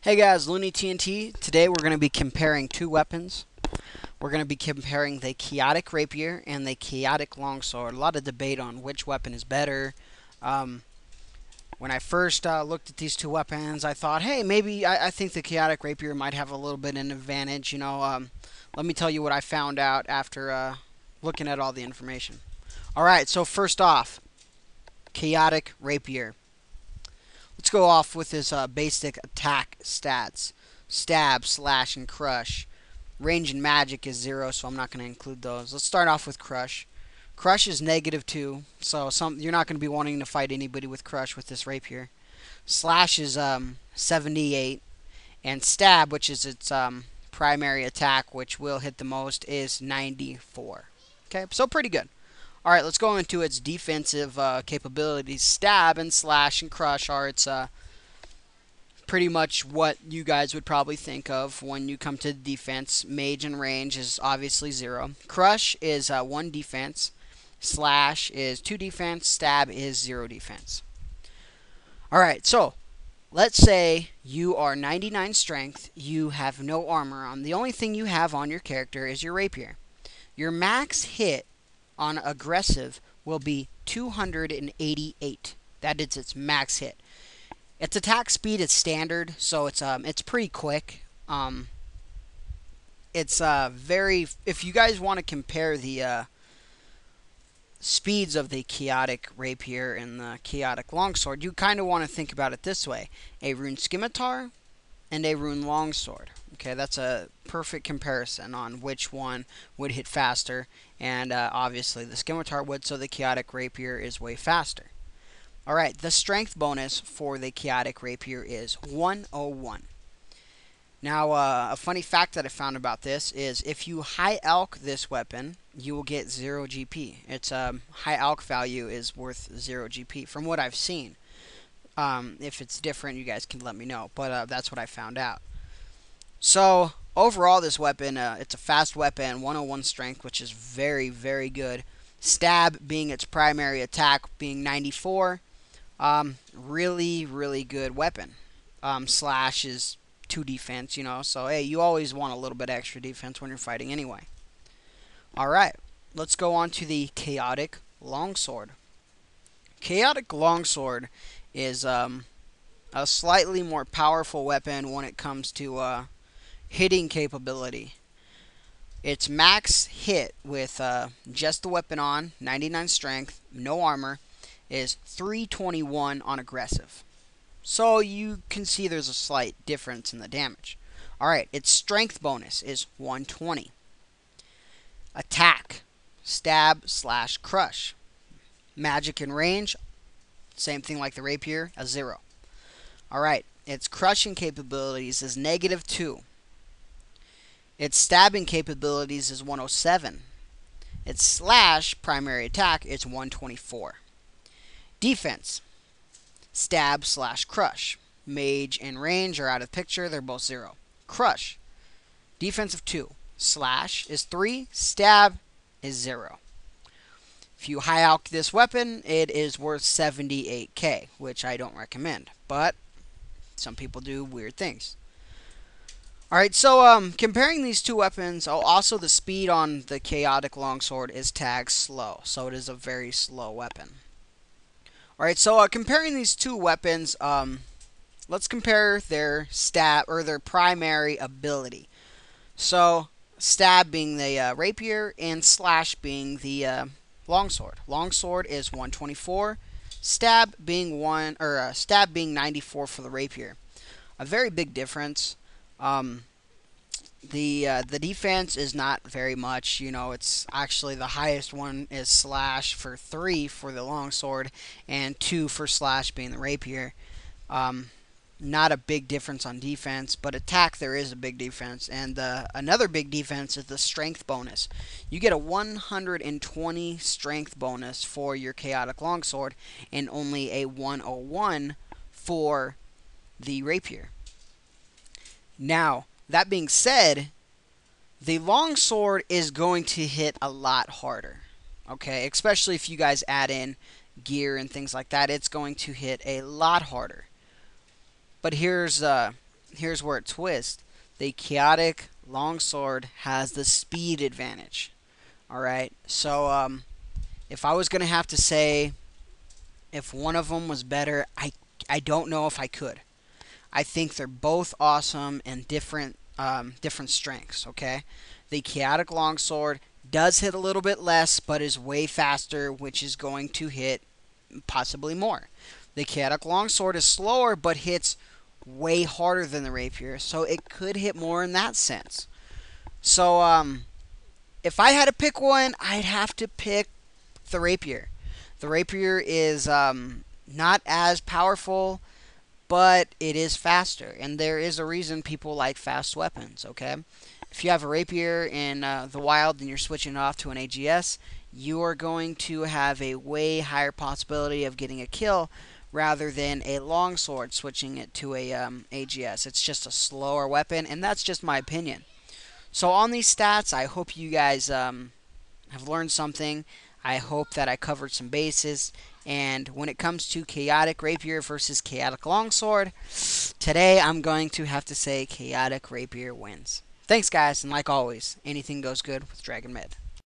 Hey guys, Looney TNT. Today we're going to be comparing two weapons. We're going to be comparing the Chaotic Rapier and the Chaotic Longsword. A lot of debate on which weapon is better. Um, when I first looked at these two weapons, I thought, hey, maybe I think the Chaotic Rapier might have a little bit of an advantage. Let me tell you what I found out after looking at all the information. Alright, so first off, Chaotic Rapier. Let's go off with his basic attack stats. Stab, slash, and crush. Range and magic is 0, so I'm not going to include those. Let's start off with crush. Crush is -2, so you're not going to be wanting to fight anybody with crush with this rapier. Slash is 78, and stab, which is its primary attack, which will hit the most, is 94. Okay, so pretty good. Alright, let's go into its defensive capabilities. Stab and slash and crush are its pretty much what you guys would probably think of when you come to defense. Mage and range is obviously 0. Crush is 1 defense. Slash is 2 defense. Stab is 0 defense. Alright, so let's say you are 99 strength. You have no armor on. The only thing you have on your character is your rapier. Your max hit on aggressive will be 288. That is its max hit. Its attack speed is standard, so it's pretty quick. It's very. If you guys want to compare the speeds of the Chaotic Rapier and the Chaotic Longsword, you kind of want to think about it this way: a Rune Scimitar and a Rune Longsword. Okay, that's a perfect comparison on which one would hit faster, and obviously the Scimitar would, so the Chaotic Rapier is way faster. Alright, the strength bonus for the Chaotic Rapier is 101. Now, a funny fact that I found about this is if you high alch this weapon, you will get 0 GP. Its high alch value is worth 0 GP from what I've seen. If it's different, you guys can let me know, but that's what I found out. So, overall, this weapon, it's a fast weapon, 101 strength, which is very, very good. Stab being its primary attack, being 94. Really, really good weapon. Slash is 2 defense, so hey, you always want a little bit extra defense when you're fighting anyway. Alright, let's go on to the Chaotic Longsword. Chaotic Longsword is a slightly more powerful weapon when it comes to hitting capability. Its max hit with just the weapon on, 99 strength, no armor, is 321 on aggressive. So you can see there's a slight difference in the damage. Alright, its strength bonus is 120. Attack, stab, slash, crush. Magic and range, same thing like the rapier, a 0. Alright, its crushing capabilities is -2. Its stabbing capabilities is 107. Its slash primary attack is 124. Defense. Stab slash crush. Mage and range are out of the picture. They're both 0. Crush. Defense of 2. Slash is 3. Stab is 0. If you high alch this weapon, it is worth 78k, which I don't recommend. But some people do weird things. Alright, so comparing these two weapons, also the speed on the Chaotic Longsword is tagged slow, so it is a very slow weapon. Alright, so comparing these two weapons, let's compare their stab or their primary ability. So, stab being the rapier and slash being the longsword. Longsword is 124, stab being 94 for the rapier. A very big difference. The defense is not very much, it's actually the highest one is slash for 3 for the longsword and 2 for slash being the rapier. Not a big difference on defense, but attack there is a big difference, and another big defense is the strength bonus. You get a 120 strength bonus for your Chaotic Longsword and only a 101 for the rapier. Now, that being said, the longsword is going to hit a lot harder. Okay, especially if you guys add in gear and things like that, it's going to hit a lot harder. But here's here's where it twists. The chaotic longsword has the speed advantage. Alright, so if I was going to have to say if one of them was better, I don't know if I could. I think they're both awesome and different strengths. Okay, the chaotic longsword does hit a little bit less, but is way faster, which is going to hit possibly more. The chaotic longsword is slower, but hits way harder than the rapier, so it could hit more in that sense. So if I had to pick one, I'd have to pick the rapier. The rapier is not as powerful, but it is faster, and there is a reason people like fast weapons. Okay, if you have a rapier in the wild and you're switching it off to an AGS, you are going to have a way higher possibility of getting a kill rather than a longsword switching it to a AGS. It's just a slower weapon, and that's just my opinion. So on these stats, I hope you guys have learned something. I hope that I covered some bases. And when it comes to chaotic rapier versus chaotic longsword, today I'm going to have to say chaotic rapier wins. Thanks, guys, and like always, anything goes good with Dragon Med.